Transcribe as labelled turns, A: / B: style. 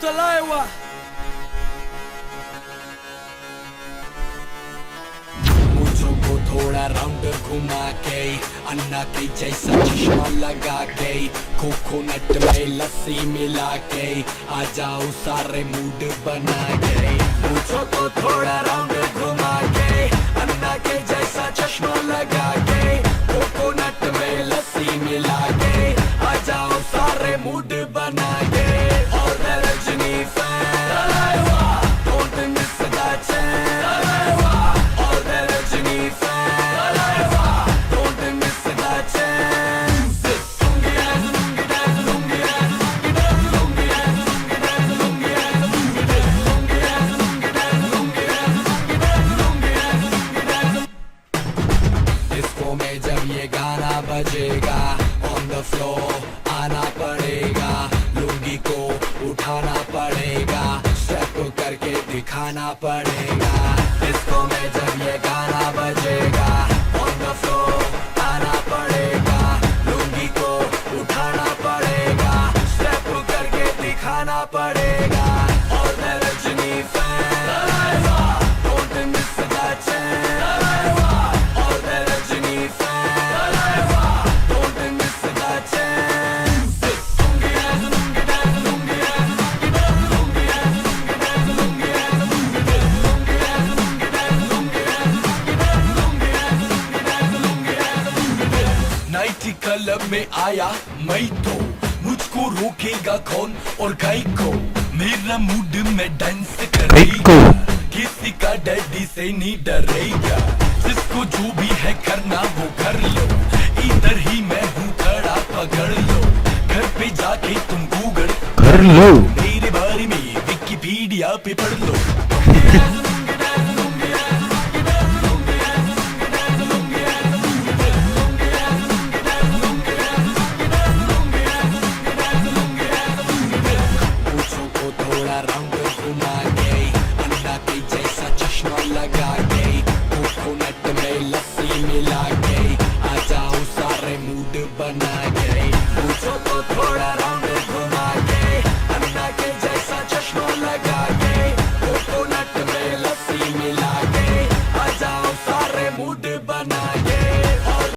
A: Talawa.
B: मुझो को थोड़ा round घुमा के अन्ना के जैसा चश्मा लगा के कोकोनट में लस्सी मिला के आ जाओ सारे मूड बना के मुझो को थोड़ा राउंड घुमा के अन्ना के जैसा चश्मा लगा के कोकोनट में लस्सी मिला के आ जाओ सारे मूड बना के और मैं Rajni fan don't miss that chance और मैं Rajni fan don't miss that chance lungi dance lungi dance lungi dance lungi dance lungi dance lungi dance lungi dance lungi dance lungi dance lungi dance lungi dance disco में जब ये गाना बजेगा ऑन द फ्लोर आना पड़ेगा लुंगी को उठाना पड़ेगा स्टेप करके दिखाना पड़ेगा डिस्को में जब ये गाना बजेगा ऑन द फ्लोर आना पड़ेगा लुंगी को उठाना पड़ेगा स्टेप करके दिखाना पड़ेगा और मैं Rajni fan don't miss that chance और मैं Rajni fan don't miss that chance lungi dance lungi dance lungi dance lungi dance lungi dance lungi dance lungi dance lungi dance lungi dance lungi dance lungi dance night club में आया मैं तो मुझको रोकेगा कौन और गाय को मेरा मूड में डांस करेगा किसी का डैडी से नहीं डरेगा जिसको जो भी है करना वो कर लो इधर ही मैं हूँ खड़ा पकड़ लो घर पे जाके तुम गूगल
C: कर लो
B: मेरे बारे में विकिपीडिया पे पढ़ लो पूछो को थोड़ा राउंड घुमा के अन्ना के जैसा चश्मा लगा